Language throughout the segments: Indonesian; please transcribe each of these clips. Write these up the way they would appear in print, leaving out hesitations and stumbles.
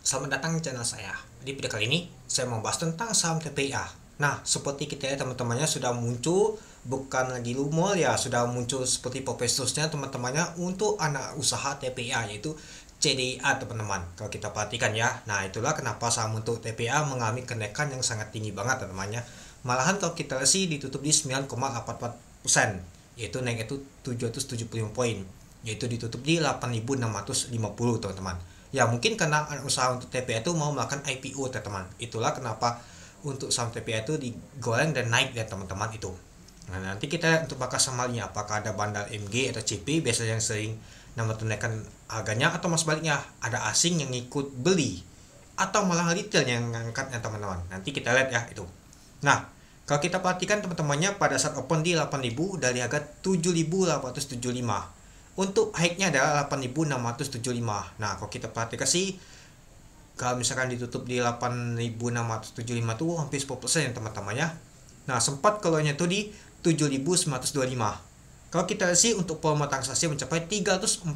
Selamat datang di channel saya. Di video kali ini, saya mau bahas tentang saham TPA. Nah, seperti kita lihat teman-temannya sudah muncul, bukan lagi lumol ya, sudah muncul seperti profesusnya teman-temannya untuk anak usaha TPA, yaitu CDA teman-teman. Kalau kita perhatikan ya, nah itulah kenapa saham untuk TPA mengalami kenaikan yang sangat tinggi banget teman-temannya. Malahan kalau kita lihat sih ditutup di 9,44%, yaitu naik itu 775 poin, yaitu ditutup di 8.650 teman-teman. Ya mungkin karena usaha untuk TPA itu mau melakukan IPO teman-teman. Itulah kenapa untuk saham TPA itu digoreng dan naik ya teman-teman itu. Nah nanti kita untuk bakal samalnya apakah ada bandar MG atau CP biasanya yang sering nama menaikkan harganya, atau mas baliknya ada asing yang ikut beli, atau malah retail yang ngangkatnya teman-teman. Nanti kita lihat ya itu. Nah kalau kita perhatikan teman-temannya pada saat open di 8.000 dari harga 7.875, untuk high-nya adalah 8.675. Nah, kalau kita perhatikan sih kalau misalkan ditutup di 8.675 tuh hampir 10% ya teman-temannya. Nah, sempat keluarnya tuh di 7.925. Kalau kita lihat sih untuk volume transaksi mencapai 347.000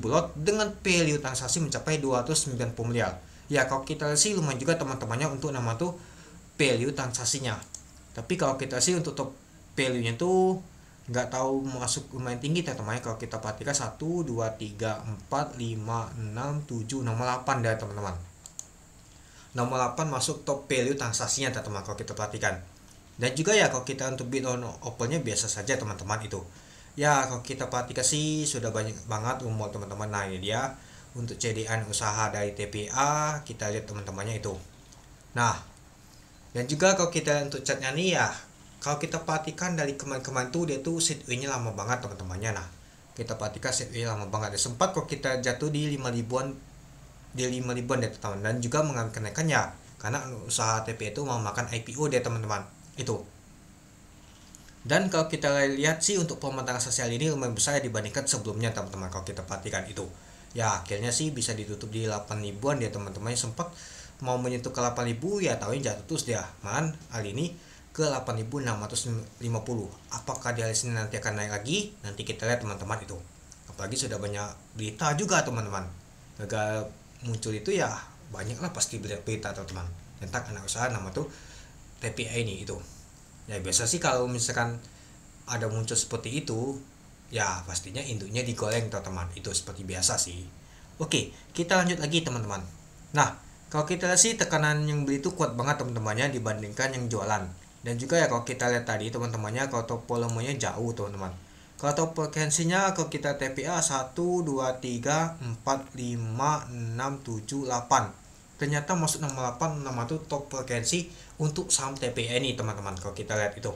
lot dengan value transaksi mencapai 290 miliar. Ya, kalau kita lihat sih lumayan juga teman-temannya untuk nama tuh value transaksinya. Tapi kalau kita sih untuk top value-nya tuh nggak tahu masuk lumayan tinggi teman-teman. Kalau kita perhatikan 1 2 3 4 5 6 7 nomor 8 dah teman-teman. Nomor 8 masuk top value transaksinya teman-teman kalau kita perhatikan. Dan juga ya kalau kita untuk bid on opennya biasa saja teman-teman itu. Ya kalau kita perhatikan sih sudah banyak banget umur teman-teman. Nah ini dia untuk CDN usaha dari TPA, kita lihat teman-temannya itu. Nah dan juga kalau kita untuk chatnya nih ya, kalau kita perhatikan dari kemarin-kemarin tuh dia tuh setway-nya lama banget teman-temannya. Nah kita perhatikan setway lama banget. Dan sempat kok kita jatuh di 5 ribuan, di 5 ribuan deh teman-teman. Dan juga mengalami kenaikan ya karena usaha TP itu mau makan IPO deh teman-teman itu. Dan kalau kita lihat sih untuk pemantauan sosial ini lumayan besar dibandingkan sebelumnya teman-teman. Kalau kita perhatikan itu ya akhirnya sih bisa ditutup di 8 ribuan dia teman-teman. Sempat mau menyentuh ke 8.000 ya tahu jatuh terus dia man kali ini ke 8.650. Apakah di hari Senin nanti akan naik lagi? Nanti kita lihat teman-teman itu. Apalagi sudah banyak berita juga teman-teman. Gagal muncul itu ya banyak lah pasti berita teman-teman tentang anak usaha nama tuh TPA ini itu. Ya biasa sih kalau misalkan ada muncul seperti itu ya pastinya induknya digoreng teman-teman. Itu seperti biasa sih. Oke, kita lanjut lagi teman-teman. Nah, kalau kita lihat sih tekanan yang beli itu kuat banget teman-temannya dibandingkan yang jualan. Dan juga ya kalau kita lihat tadi teman-temannya kalau top volumenya jauh teman-teman. Kalau top frekuensinya kalau kita TPA 1 2 3 4 5 6 7 8. Ternyata masuk nomor 8 nama itu top frekuensi untuk saham TPA ini teman-teman kalau kita lihat itu.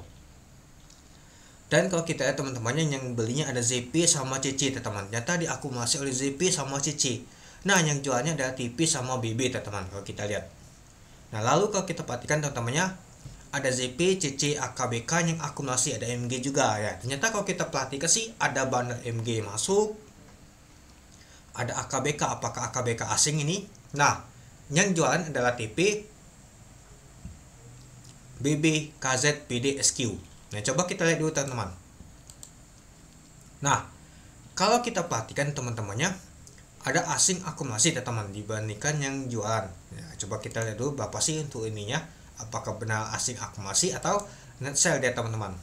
Dan kalau kita lihat teman-temannya yang belinya ada ZP sama CC teman-teman. Ternyata diakumulasi oleh ZP sama CC. Nah yang jualnya adalah TP sama BB teman-teman kalau kita lihat. Nah lalu kalau kita perhatikan teman-temannya ada ZP, CC, AKBK yang akumulasi, ada MG juga ya. Ternyata kalau kita perhatikan sih ada banner MG masuk, ada AKBK. Apakah AKBK asing ini? Nah yang jualan adalah TP, BB, KZ, PD, SQ. Nah coba kita lihat dulu teman-teman. Nah kalau kita perhatikan teman-temannya ada asing akumulasi teman-teman dibandingkan yang jualan ya, coba kita lihat dulu berapa sih untuk ininya, apakah benar asing akumulasi atau net sell dia teman-teman.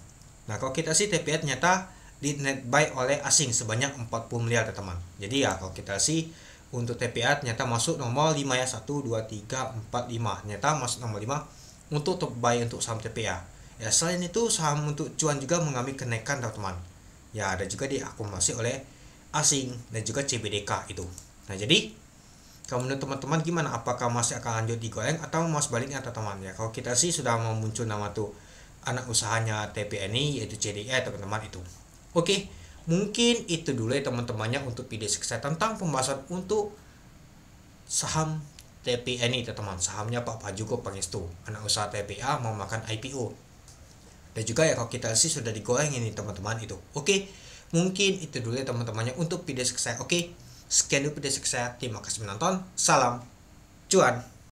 Nah kalau kita sih TPA ternyata di net buy oleh asing sebanyak 40 miliar teman-teman. Jadi ya kalau kita sih untuk TPA ternyata masuk nomor 5 ya, 1 2 3 4 5 ternyata masuk nomor 5 untuk top buy untuk saham TPA. Ya selain itu saham untuk cuan juga mengalami kenaikan teman-teman. Ya ada juga diakumulasi oleh asing dan juga CBDK itu. Nah jadi kalau menurut teman-teman gimana? Apakah masih akan lanjut digoreng atau mau sebaliknya teman-teman ya? Kalau kita sih sudah mau muncul nama tuh anak usahanya TPNI yaitu CDE teman-teman itu. Oke, mungkin itu dulu ya teman-temannya untuk video saya tentang pembahasan untuk saham TPNI teman-teman. Sahamnya Pak Pajugo Pangestu, anak usaha TPA mau makan IPO. Dan juga ya kalau kita sih sudah digoreng ini teman-teman itu. Oke. Mungkin itu dulu ya teman-temannya untuk video saya. Oke, sekian dulu video saya. Terima kasih menonton. Salam cuan.